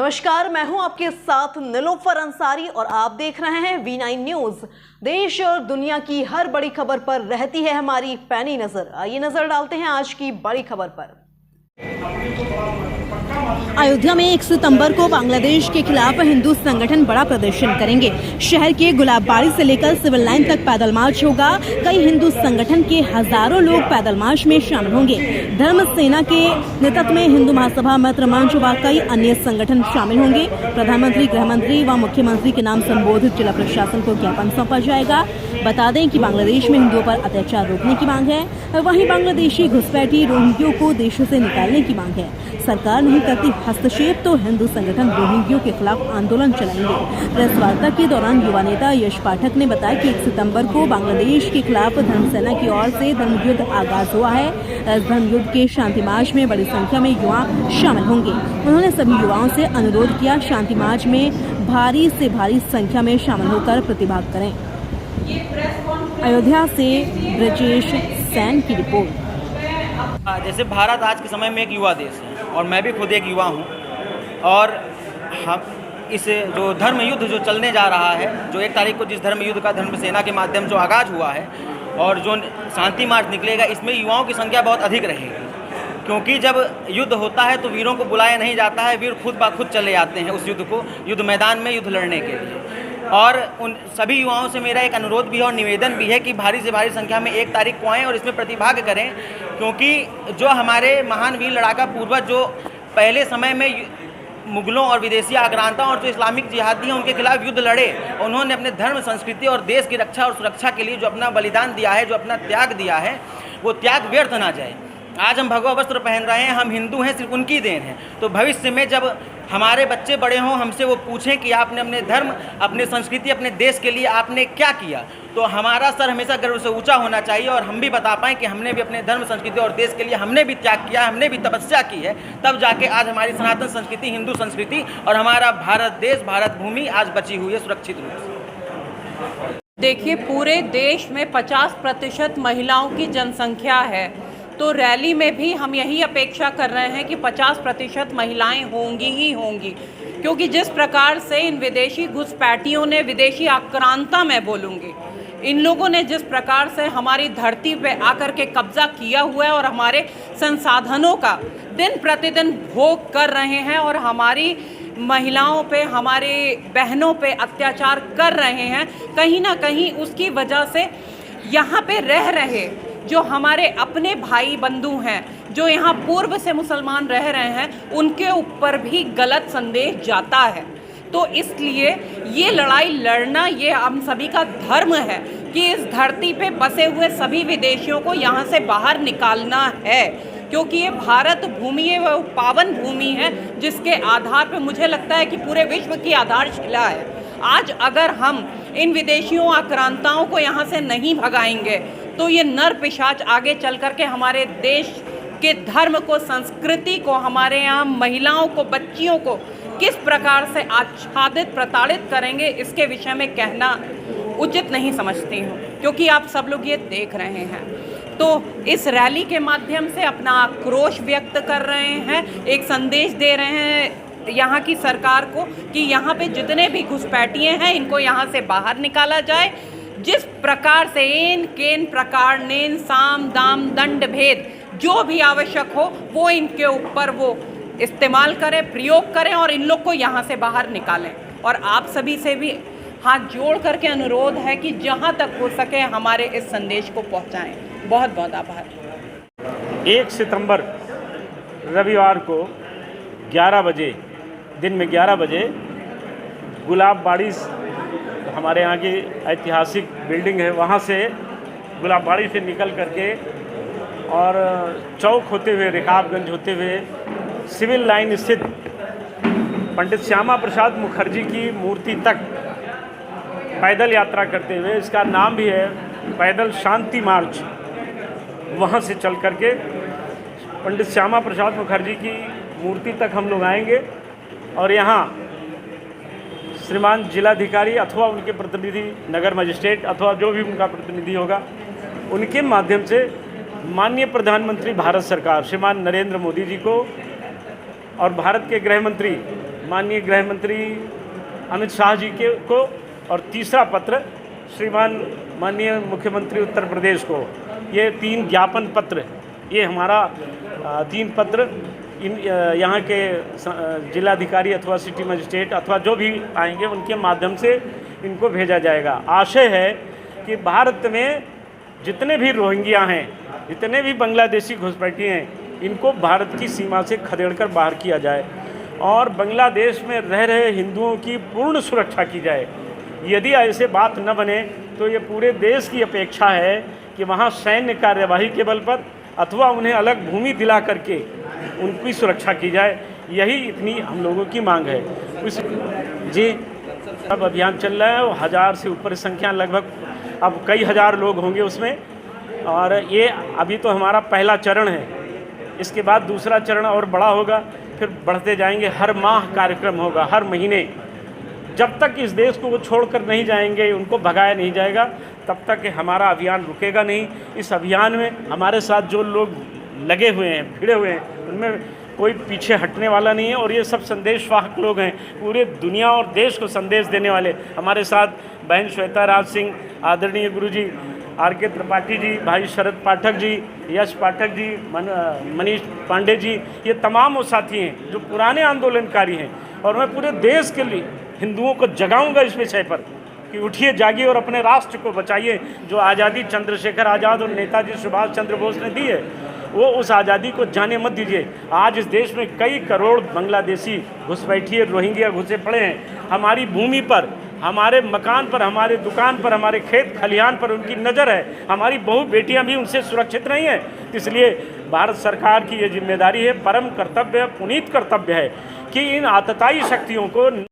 नमस्कार, मैं हूं आपके साथ निलोफर अंसारी और आप देख रहे हैं V9 न्यूज। देश और दुनिया की हर बड़ी खबर पर रहती है हमारी पैनी नजर। आइए नजर डालते हैं आज की बड़ी खबर पर। अयोध्या में 1 सितंबर को बांग्लादेश के खिलाफ हिंदू संगठन बड़ा प्रदर्शन करेंगे। शहर के गुलाबबाड़ी से लेकर सिविल लाइन तक पैदल मार्च होगा। कई हिंदू संगठन के हजारों लोग पैदल मार्च में शामिल होंगे। धर्म सेना के नेतृत्व में हिंदू महासभा मित्र मंच व कई अन्य संगठन शामिल होंगे। प्रधानमंत्री, गृह मंत्री व मुख्यमंत्री के नाम संबोधित जिला प्रशासन को ज्ञापन सौंपा जाएगा। बता दें कि बांग्लादेश में हिंदुओं पर अत्याचार रोकने की मांग है। वहीं बांग्लादेशी घुसपैठी रोहिंग्यों को देशों से निकालने की मांग है। सरकार नहीं करती हस्तक्षेप तो हिंदू संगठन रोहिंग्यों के खिलाफ आंदोलन चलाएंगे। प्रेस वार्ता के दौरान युवा नेता यश पाठक ने बताया कि 1 सितंबर को बांग्लादेश के खिलाफ धर्म सेना की ओर से धर्म युद्ध आगाज हुआ है। इस धर्म युद्ध के शांति मार्च में बड़ी संख्या में युवा शामिल होंगे। उन्होंने सभी युवाओं से अनुरोध किया शांति मार्च में भारी से भारी संख्या में शामिल होकर प्रतिभाग करें। अयोध्या से ब्रजेश सैन की रिपोर्ट। जैसे भारत आज के समय में एक युवा देश है और मैं भी खुद एक युवा हूँ, और हम इस जो धर्म युद्ध जो चलने जा रहा है, जो 1 तारीख को जिस धर्म युद्ध का धर्म सेना के माध्यम जो आगाज हुआ है और जो शांति मार्च निकलेगा, इसमें युवाओं की संख्या बहुत अधिक रहेगी। क्योंकि जब युद्ध होता है तो वीरों को बुलाया नहीं जाता है, वीर खुद ब खुद चले आते हैं उस युद्ध को, युद्ध मैदान में युद्ध लड़ने के लिए। और उन सभी युवाओं से मेरा एक अनुरोध भी है और निवेदन भी है कि भारी से भारी संख्या में 1 तारीख को आएँ और इसमें प्रतिभाग करें। क्योंकि जो हमारे महान वीर लड़ाका पूर्वज जो पहले समय में मुगलों और विदेशी आक्रांताओं और जो इस्लामिक जिहादी हैं उनके खिलाफ युद्ध लड़े, उन्होंने अपने धर्म, संस्कृति और देश की रक्षा और सुरक्षा के लिए जो अपना बलिदान दिया है, जो अपना त्याग दिया है, वो त्याग व्यर्थ ना जाए। आज हम भगवा वस्त्र पहन रहे हैं, हम हिंदू हैं, सिर्फ उनकी देन है। तो भविष्य में जब हमारे बच्चे बड़े हों, हमसे वो पूछें कि आपने अपने धर्म, अपने संस्कृति, अपने देश के लिए आपने क्या किया, तो हमारा सर हमेशा गर्व से ऊंचा होना चाहिए और हम भी बता पाएँ कि हमने भी अपने धर्म, संस्कृति और देश के लिए हमने भी त्याग किया, हमने भी तपस्या की है। तब जाके आज हमारी सनातन संस्कृति, हिंदू संस्कृति और हमारा भारत देश, भारत भूमि आज बची हुई है सुरक्षित रूप से। देखिए, पूरे देश में 50% महिलाओं की जनसंख्या है, तो रैली में भी हम यही अपेक्षा कर रहे हैं कि 50% महिलाएं होंगी ही होंगी। क्योंकि जिस प्रकार से इन विदेशी घुसपैठियों ने, विदेशी आक्रांता मैं बोलूँगी, इन लोगों ने जिस प्रकार से हमारी धरती पे आकर के कब्जा किया हुआ है और हमारे संसाधनों का दिन प्रतिदिन भोग कर रहे हैं और हमारी महिलाओं पे, हमारे बहनों पे अत्याचार कर रहे हैं, कहीं ना कहीं उसकी वजह से यहाँ पे रह रहे जो हमारे अपने भाई बंधु हैं, जो यहाँ पूर्व से मुसलमान रह रहे हैं, उनके ऊपर भी गलत संदेश जाता है। तो इसलिए ये लड़ाई लड़ना, ये हम सभी का धर्म है कि इस धरती पे बसे हुए सभी विदेशियों को यहाँ से बाहर निकालना है। क्योंकि ये भारत भूमि है, वो पावन भूमि है जिसके आधार पे मुझे लगता है कि पूरे विश्व की आधारशिला है। आज अगर हम इन विदेशियों, आक्रांताओं को यहाँ से नहीं भगाएंगे तो ये नर पिशाच आगे चल कर के हमारे देश के धर्म को, संस्कृति को, हमारे यहाँ महिलाओं को, बच्चियों को किस प्रकार से आच्छादित, प्रताड़ित करेंगे, इसके विषय में कहना उचित नहीं समझती हूँ। क्योंकि आप सब लोग ये देख रहे हैं, तो इस रैली के माध्यम से अपना आक्रोश व्यक्त कर रहे हैं, एक संदेश दे रहे हैं यहाँ की सरकार को कि यहाँ पे जितने भी घुसपैठिए हैं इनको यहाँ से बाहर निकाला जाए। जिस प्रकार से एन केन प्रकार नेन साम दाम दंड भेद जो भी आवश्यक हो वो इनके ऊपर वो इस्तेमाल करें, प्रयोग करें और इन लोग को यहाँ से बाहर निकालें। और आप सभी से भी हाथ जोड़ करके अनुरोध है कि जहाँ तक हो सके हमारे इस संदेश को पहुँचाएँ। बहुत बहुत आभार। 1 सितंबर रविवार को 11 बजे, दिन में 11 बजे गुलाबबाड़ी, हमारे यहाँ की ऐतिहासिक बिल्डिंग है, वहाँ से गुलाबबाड़ी से निकल करके और चौक होते हुए, रकाबगंज होते हुए सिविल लाइन स्थित पंडित श्यामा प्रसाद मुखर्जी की मूर्ति तक पैदल यात्रा करते हुए, इसका नाम भी है पैदल शांति मार्च, वहाँ से चल करके पंडित श्यामा प्रसाद मुखर्जी की मूर्ति तक हम लोग आएंगे और यहाँ श्रीमान जिलाधिकारी अथवा उनके प्रतिनिधि, नगर मजिस्ट्रेट अथवा जो भी उनका प्रतिनिधि होगा, उनके माध्यम से माननीय प्रधानमंत्री भारत सरकार श्रीमान नरेंद्र मोदी जी को और भारत के गृह मंत्री माननीय गृह मंत्री अमित शाह जी के को, और तीसरा पत्र श्रीमान माननीय मुख्यमंत्री उत्तर प्रदेश को। ये 3 ज्ञापन पत्र, ये हमारा 3 पत्र इन यहाँ के जिलाधिकारी अथवा सिटी मजिस्ट्रेट अथवा जो भी आएंगे उनके माध्यम से इनको भेजा जाएगा। आशय है कि भारत में जितने भी रोहिंग्या हैं, जितने भी बांग्लादेशी घुसपैठी हैं, इनको भारत की सीमा से खदेड़कर बाहर किया जाए और बांग्लादेश में रह रहे हिंदुओं की पूर्ण सुरक्षा की जाए। यदि ऐसे बात न बने तो ये पूरे देश की अपेक्षा है कि वहाँ सैन्य कार्यवाही के बल पर अथवा उन्हें अलग भूमि दिला करके उनकी सुरक्षा की जाए। यही इतनी हम लोगों की मांग है। उस जी अब अभियान चल रहा है, 1000 से ऊपर संख्या, लगभग अब कई हज़ार लोग होंगे उसमें, और ये अभी तो हमारा पहला चरण है। इसके बाद दूसरा चरण और बड़ा होगा, फिर बढ़ते जाएंगे। हर माह कार्यक्रम होगा, हर महीने, जब तक इस देश को वो छोड़कर नहीं जाएंगे, उनको भगाया नहीं जाएगा, तब तक हमारा अभियान रुकेगा नहीं। इस अभियान में हमारे साथ जो लोग लगे हुए हैं, भिड़े हुए हैं, उनमें कोई पीछे हटने वाला नहीं है और ये सब संदेशवाहक लोग हैं, पूरे दुनिया और देश को संदेश देने वाले। हमारे साथ बहन श्वेता राज सिंह, आदरणीय गुरुजी आर.के. त्रिपाठी जी, भाई शरद पाठक जी, यश पाठक जी, मनीष पांडे जी, ये तमाम वो साथी हैं जो पुराने आंदोलनकारी हैं। और मैं पूरे देश के लिए हिंदुओं को जगाऊंगा इस विषय पर कि उठिए, जागिए और अपने राष्ट्र को बचाइए। जो आज़ादी चंद्रशेखर आज़ाद और नेताजी सुभाष चंद्र बोस ने दी है, वो उस आज़ादी को जाने मत दीजिए। आज इस देश में कई करोड़ बांग्लादेशी घुसपैठिए रोहिंग्या घुसे पड़े हैं। हमारी भूमि पर, हमारे मकान पर, हमारे दुकान पर, हमारे खेत खलिहान पर उनकी नज़र है। हमारी बहू बेटियां भी उनसे सुरक्षित नहीं हैं। इसलिए भारत सरकार की ये जिम्मेदारी है, परम कर्तव्य है, पुनीत कर्तव्य है कि इन आतताई शक्तियों को